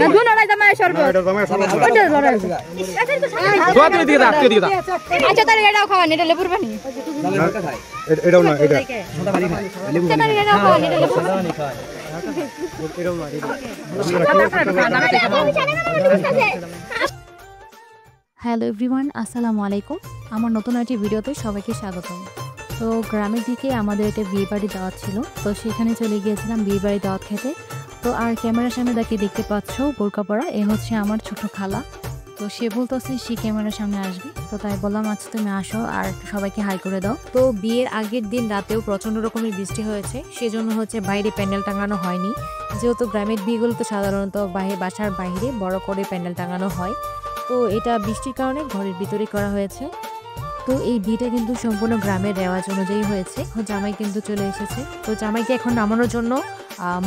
না দুন লড়াই জামাই শরবত এটা জামাই শরবত ওটা লড়াই দোয়া তুই দিকে দাও আচ্ছা তাহলে এটাও খাওয়ান এটা লেবুর পানি এটাও না এটা মোটা পানি খায় লেবু পানি এটাও খাওয়ান এটা লেবুর পানি খায় এটাও না হ্যালো এভরিওয়ান, আসসালামু আলাইকুম। আমার নতুন একটি ভিডিওতে সবাইকে স্বাগতম। তো গ্রামের দিকে আমাদের একটা বিয়ে বাড়ি দাওয়াত ছিল, তো সেখানে চলে গিয়েছিলাম বিয়ে বাড়ি দাওয়াত খেতে। তো আর ক্যামেরার সামনে তাকে দেখতে পাচ্ছ বোরকা পরা, এ হচ্ছে আমার ছোট খালা। তো সে বলতেছে সে ক্যামেরার সামনে আসবে, তো তাই বললাম আচ্ছা তুমি আসো আর সবাইকে হাই করে দাও। তো বিয়ের আগের দিন রাতেও প্রচণ্ড রকমের বৃষ্টি হয়েছে, সেজন্য হচ্ছে বাইরে প্যান্ডেল টাঙানো হয়নি। যেহেতু গ্রামের বিয়েগুলো তো সাধারণত বাসার বাইরে বড় করে প্যান্ডেল টাঙানো হয়, তো এটা বৃষ্টির কারণে ঘরের ভিতরে করা হয়েছে। তো এই বিয়েটা কিন্তু সম্পূর্ণ গ্রামের রেওয়াজ অনুযায়ী হয়েছে। জামাই কিন্তু চলে এসেছে, তো জামাইকে এখন নামানোর জন্য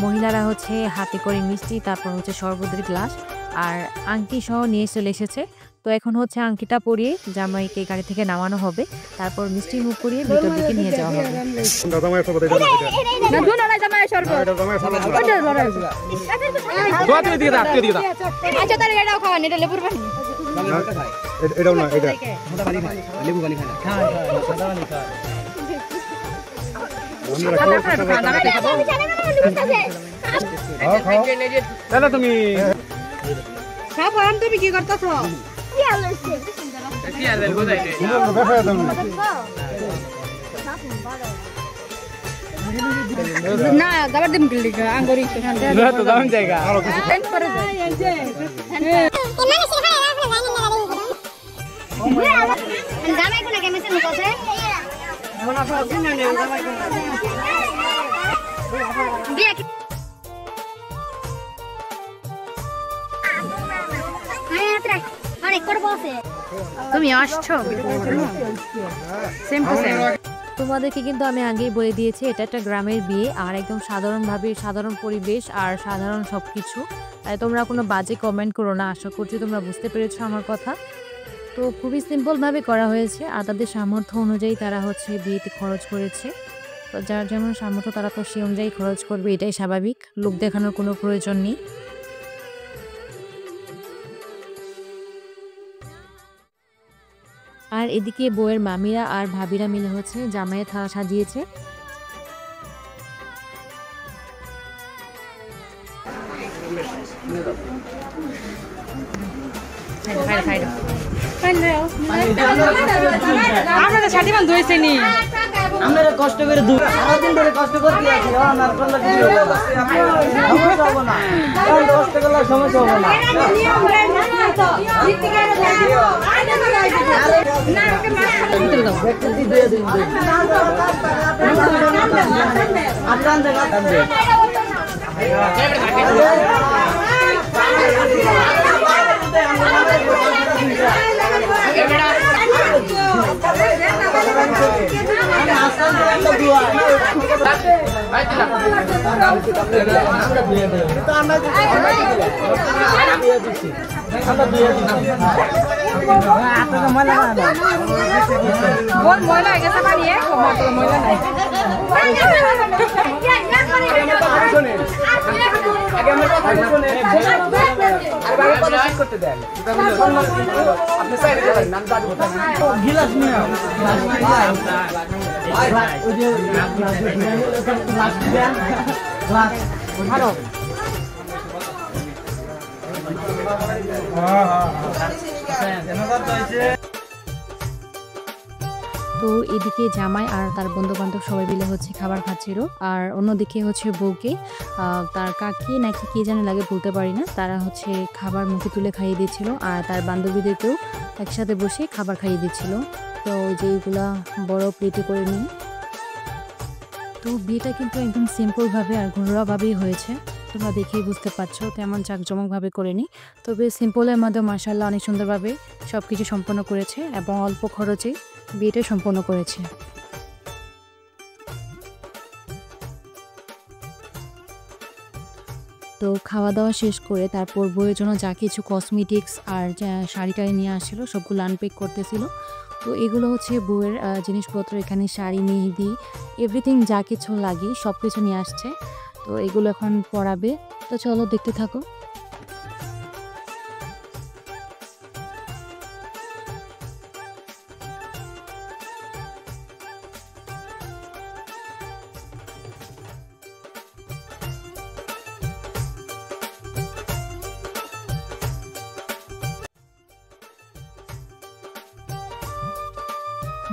মহিলারা হচ্ছে হাতে করে মিষ্টি, তারপর হচ্ছে শরবতের গ্লাস আর আংটি সহ নিয়ে চলে এসেছে। তো এখন হচ্ছে আংটিটা পরিয়ে জামাইকে গাড়ি থেকে নামানো হবে, তারপর মিষ্টি মুখ করিয়ে ভিতর দিকে নিয়ে যাওয়া হবে। আচ্ছা তাহলে এটাও খাওয়ান এটা লেবুর পানি এটাও না এটা মোটা পানি খায় লেবু পানি খায় না তুমি তুমি কি করতেছ না দাবার দিম আঙ্গুরি তো দাম জায়গা আরো কিছু করে জামাই কোনা কেমন আছে নকছে মনা ফাজ না নে জামাই কোনা বিয়া কি আয়াত্রা আরে করব আছে তুমি আসছো সেম টু সেম। তোমাদেরকে কিন্তু আমি আগেই বলে দিয়েছি এটা একটা গ্রামের বিয়ে, আর একদম সাধারণভাবে সাধারণ পরিবেশ আর সাধারণ সবকিছু। তাই তোমরা কোনো বাজে কমেন্ট করো না, আশা করছি তোমরা বুঝতে পেরেছো আমার কথা। তো খুবই সিম্পলভাবে করা হয়েছে, আর তাদের সামর্থ্য অনুযায়ী তারা হচ্ছে বিয়েতে খরচ করেছে। তো যার যেমন সামর্থ্য তারা তো সেই অনুযায়ী খরচ করবে, এটাই স্বাভাবিক, লোক দেখানোর কোনো প্রয়োজন নেই। আর এদিকে বউয়ের মামিরা আর ভাবিরা মিলে হচ্ছে জামাইয়ের থালা সাজিয়েছে। আমরা ছাটি মান ধুইছে নি আমরা কষ্ট করে দুই সারাদিন ধরে কষ্ট করতে আছি আর করলে কিছু সমস্যা হবে না, কষ্ট করলে সমস্যা হবে না। ময়লা গেছে পানি ময়লা নাই তো এদিকে জামাই আর তার বন্ধু বান্ধব সবাই মিলে হচ্ছে খাবার খাচ্ছিল, আর অন্যদিকে হচ্ছে বউকে তার কাকি নাকি কে জানে লাগে বলতে পারি না, তারা হচ্ছে খাবার মুখে তুলে খাইয়ে দিচ্ছিল, আর তার বান্ধবীদেরকেও একসাথে বসে খাবার খাইয়ে দিচ্ছিল। তো যেইগুলা বড় প্লেটে করে নিই। তো বিয়েটা কিন্তু একদম সিম্পলভাবে আর ঘরোয়াভাবেই হয়েছে, তোমরা দেখেই বুঝতে পারছো, তেমন জাঁকজমকভাবে করেনি। তবে সিম্পলের মধ্যে মাশাআল্লাহ অনেক সুন্দরভাবে সব কিছু সম্পন্ন করেছে এবং অল্প খরচে বিয়েটা সম্পন্ন করেছে। তো খাওয়া দাওয়া শেষ করে তারপর বউয়ের জন্য যা কিছু কসমেটিক্স আর শাড়ি টাড়ি নিয়ে আসছিলো সবগুলো আনপ্যাক করতেছিল। তো এগুলো হচ্ছে বউয়ের জিনিসপত্র, এখানে শাড়ি, মেহেদি, এভরিথিং যা কিছু লাগে সব কিছু নিয়ে আসছে। তো এগুলো এখন পরাবে, তো চলো দেখতে থাকো।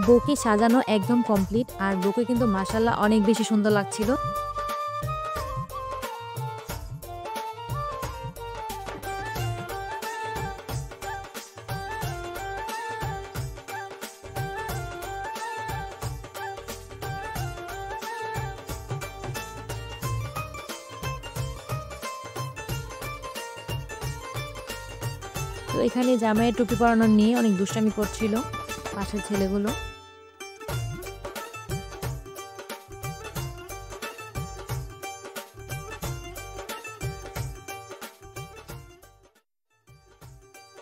বউকে সাজানো একদম কমপ্লিট, আর বউকে কিন্তু মাশাআল্লাহ অনেক বেশি সুন্দর লাগছিল। তো এখানে জামাইয়ের টুপি পরানো নিয়ে অনেক দুষ্টামি করছিল পাশের ছেলেগুলো।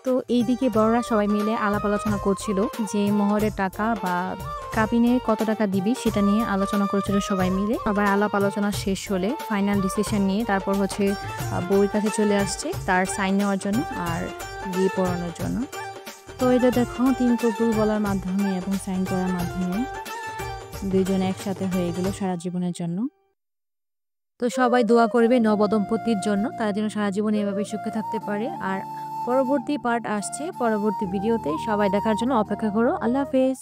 তো এইদিকে বড়রা সবাই মিলে আলাপ আলোচনা করছিল যে মোহরের টাকা বা কাবিনে কত টাকা দিবি সেটা নিয়ে আলোচনা করছিল সবাই মিলে। আবার আলাপ আলোচনা শেষ হলে ফাইনাল ডিসিশন নিয়ে তারপর হচ্ছে বউয়ের কাছে চলে আসছে তার সাইন নেওয়ার জন্য আর বিয়ে পড়ানোর জন্য। তো এটা দেখো 3 কবুল বলার মাধ্যমে এবং সাইন করার মাধ্যমে দুইজন একসাথে হয়ে গেল সারা জীবনের জন্য। তো সবাই দোয়া করবে নবদম্পতির জন্য, তারা যেন সারা জীবন এভাবে সুখে থাকতে পারে। আর পরবর্তী পার্ট আসছে পরবর্তী ভিডিওতে, সবাই দেখার জন্য অপেক্ষা করো। আল্লাহ হাফেজ।